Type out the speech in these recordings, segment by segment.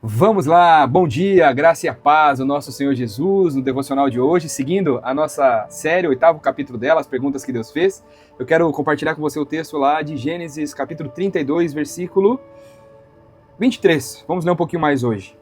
Vamos lá, bom dia, graça e a paz do nosso Senhor Jesus, no devocional de hoje, seguindo a nossa série, o 8º capítulo dela, as perguntas que Deus fez. Eu quero compartilhar com você o texto lá de Gênesis, capítulo 32, versículo 23. Vamos ler um pouquinho mais hoje.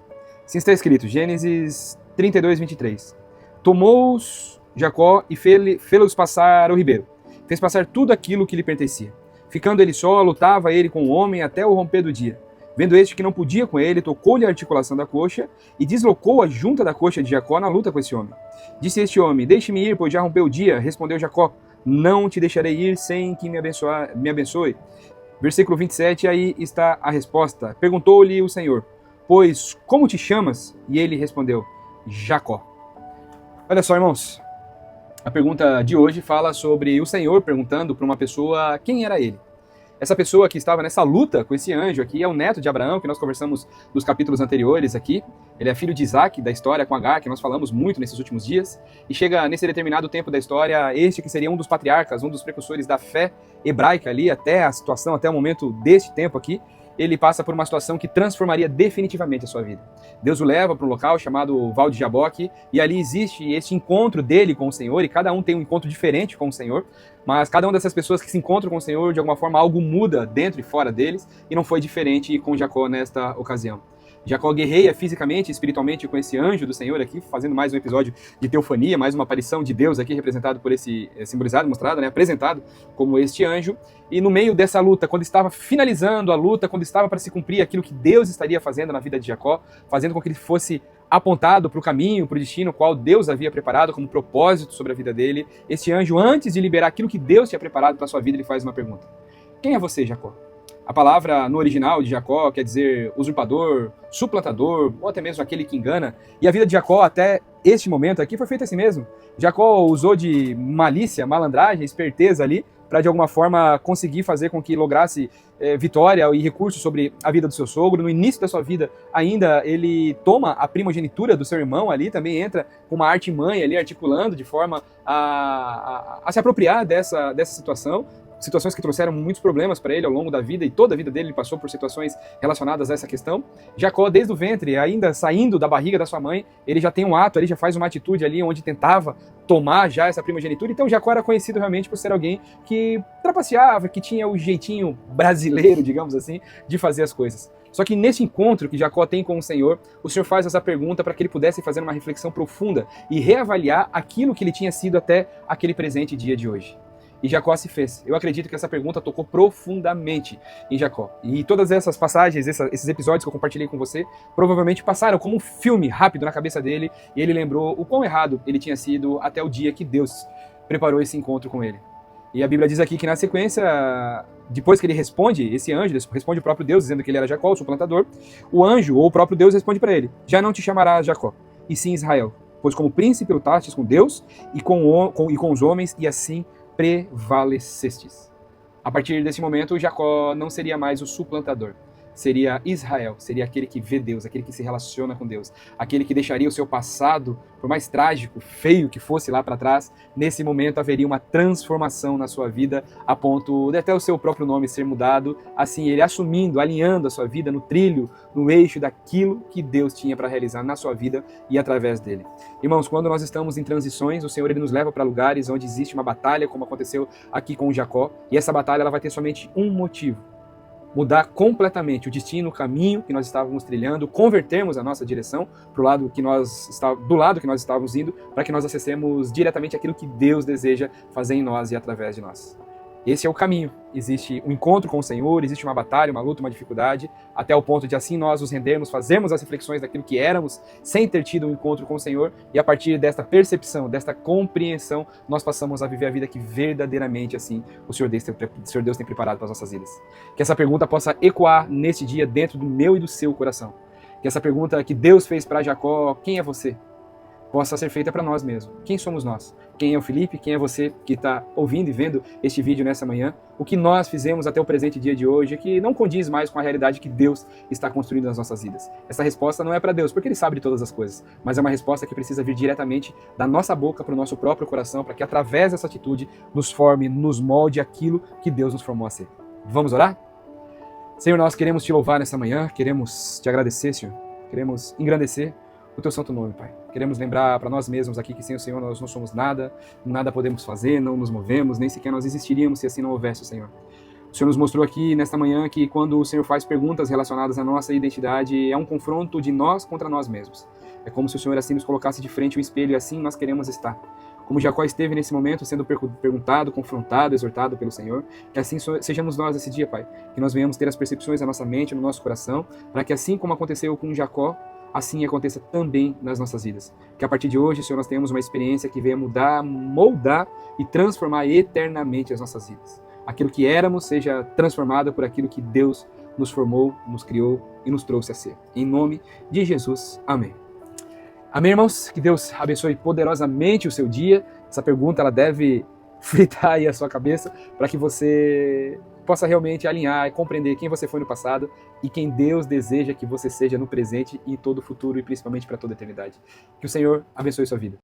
Assim está escrito, Gênesis 32, 23. Tomou-os Jacó e fê-los passar o ribeiro. Fez passar tudo aquilo que lhe pertencia. Ficando ele só, lutava ele com o homem até o romper do dia. Vendo este que não podia com ele, tocou-lhe a articulação da coxa e deslocou a junta da coxa de Jacó na luta com esse homem. Disse este homem, deixe-me ir, pois já rompeu o dia. Respondeu Jacó, não te deixarei ir sem que me abençoe. Versículo 27, aí está a resposta. Perguntou-lhe o Senhor, pois como te chamas? E ele respondeu, Jacó. Olha só, irmãos, a pergunta de hoje fala sobre o Senhor perguntando para uma pessoa quem era ele. Essa pessoa que estava nessa luta com esse anjo aqui é o neto de Abraão, que nós conversamos nos capítulos anteriores aqui. Ele é filho de Isaac, da história com Agar, que nós falamos muito nesses últimos dias. E chega nesse determinado tempo da história, este que seria um dos patriarcas, um dos precursores da fé hebraica ali, até a situação, até o momento deste tempo aqui, ele passa por uma situação que transformaria definitivamente a sua vida. Deus o leva para um local chamado Val de Jaboque, e ali existe esse encontro dele com o Senhor, e cada um tem um encontro diferente com o Senhor, mas cada uma dessas pessoas que se encontram com o Senhor, de alguma forma, algo muda dentro e fora deles, e não foi diferente com Jacó nesta ocasião. Jacó guerreia fisicamente e espiritualmente com esse anjo do Senhor aqui, fazendo mais um episódio de teofania, mais uma aparição de Deus aqui, representado por esse, simbolizado, mostrado, né, apresentado como este anjo. E no meio dessa luta, quando estava finalizando a luta, quando estava para se cumprir aquilo que Deus estaria fazendo na vida de Jacó, fazendo com que ele fosse apontado para o caminho, para o destino, qual Deus havia preparado como propósito sobre a vida dele, este anjo, antes de liberar aquilo que Deus tinha preparado para a sua vida, ele faz uma pergunta. Quem é você, Jacó? A palavra no original de Jacó quer dizer usurpador, suplantador, ou até mesmo aquele que engana. E a vida de Jacó até este momento aqui foi feita assim mesmo. Jacó usou de malícia, malandragem, esperteza ali, para de alguma forma conseguir fazer com que lograsse vitória e recursos sobre a vida do seu sogro. No início da sua vida ainda ele toma a primogenitura do seu irmão ali, também entra com uma artimanha ali articulando de forma a se apropriar dessa situação. Situações que trouxeram muitos problemas para ele ao longo da vida, e toda a vida dele ele passou por situações relacionadas a essa questão. Jacó, desde o ventre, ainda saindo da barriga da sua mãe, ele já tem um ato, ele já faz uma atitude ali onde tentava tomar já essa primogenitura. Então Jacó era conhecido realmente por ser alguém que trapaceava, que tinha o jeitinho brasileiro, digamos assim, de fazer as coisas. Só que nesse encontro que Jacó tem com o Senhor faz essa pergunta para que ele pudesse fazer uma reflexão profunda e reavaliar aquilo que ele tinha sido até aquele presente dia de hoje. E Jacó se fez. Eu acredito que essa pergunta tocou profundamente em Jacó. E todas essas passagens, esses episódios que eu compartilhei com você, provavelmente passaram como um filme rápido na cabeça dele, e ele lembrou o quão errado ele tinha sido até o dia que Deus preparou esse encontro com ele. E a Bíblia diz aqui que na sequência, depois que ele responde, esse anjo responde o próprio Deus, dizendo que ele era Jacó, o suplantador, o anjo, ou o próprio Deus, responde para ele, já não te chamarás Jacó, e sim Israel, pois como príncipe lutastes com Deus e com os homens, e assim prevalecestes. A partir desse momento, Jacó não seria mais o suplantador, seria Israel, seria aquele que vê Deus, aquele que se relaciona com Deus, aquele que deixaria o seu passado, por mais trágico, feio que fosse lá para trás, nesse momento haveria uma transformação na sua vida, a ponto de até o seu próprio nome ser mudado, assim ele assumindo, alinhando a sua vida no trilho, no eixo daquilo que Deus tinha para realizar na sua vida e através dele. Irmãos, quando nós estamos em transições, o Senhor ele nos leva para lugares onde existe uma batalha, como aconteceu aqui com Jacó, e essa batalha ela vai ter somente um motivo: mudar completamente o destino, o caminho que nós estávamos trilhando, convertermos a nossa direção do lado que nós estávamos indo, para que nós acessemos diretamente aquilo que Deus deseja fazer em nós e através de nós. Esse é o caminho. Existe um encontro com o Senhor, existe uma batalha, uma luta, uma dificuldade, até o ponto de assim nós nos rendermos, fazermos as reflexões daquilo que éramos, sem ter tido um encontro com o Senhor, e a partir desta percepção, desta compreensão, nós passamos a viver a vida que verdadeiramente assim o Senhor Deus tem preparado para as nossas vidas. Que essa pergunta possa ecoar neste dia dentro do meu e do seu coração. Que essa pergunta que Deus fez para Jacó, quem é você? Possa ser feita para nós mesmos. Quem somos nós? Quem é o Felipe? Quem é você que está ouvindo e vendo este vídeo nessa manhã? O que nós fizemos até o presente dia de hoje é que não condiz mais com a realidade que Deus está construindo nas nossas vidas. Essa resposta não é para Deus, porque Ele sabe de todas as coisas, mas é uma resposta que precisa vir diretamente da nossa boca para o nosso próprio coração, para que através dessa atitude nos forme, nos molde aquilo que Deus nos formou a ser. Vamos orar? Senhor, nós queremos Te louvar nessa manhã, queremos Te agradecer, Senhor, Queremos engrandecer o teu santo nome, Pai. Queremos lembrar para nós mesmos aqui que sem o Senhor nós não somos nada, nada podemos fazer, não nos movemos, nem sequer nós existiríamos se assim não houvesse o Senhor. O Senhor nos mostrou aqui nesta manhã que quando o Senhor faz perguntas relacionadas à nossa identidade, é um confronto de nós contra nós mesmos. É como se o Senhor assim nos colocasse de frente ao espelho e assim nós queremos estar. Como Jacó esteve nesse momento sendo perguntado, confrontado, exortado pelo Senhor, que assim sejamos nós esse dia, Pai. Que nós venhamos ter as percepções na nossa mente, no nosso coração, para que assim como aconteceu com Jacó, assim aconteça também nas nossas vidas. Que a partir de hoje, Senhor, nós tenhamos uma experiência que venha mudar, moldar e transformar eternamente as nossas vidas. Aquilo que éramos seja transformado por aquilo que Deus nos formou, nos criou e nos trouxe a ser. Em nome de Jesus, amém. Amém, irmãos? Que Deus abençoe poderosamente o seu dia. Essa pergunta ela deve fritar aí a sua cabeça para que você possa realmente alinhar e compreender quem você foi no passado e quem Deus deseja que você seja no presente e em todo o futuro e principalmente para toda a eternidade. Que o Senhor abençoe sua vida.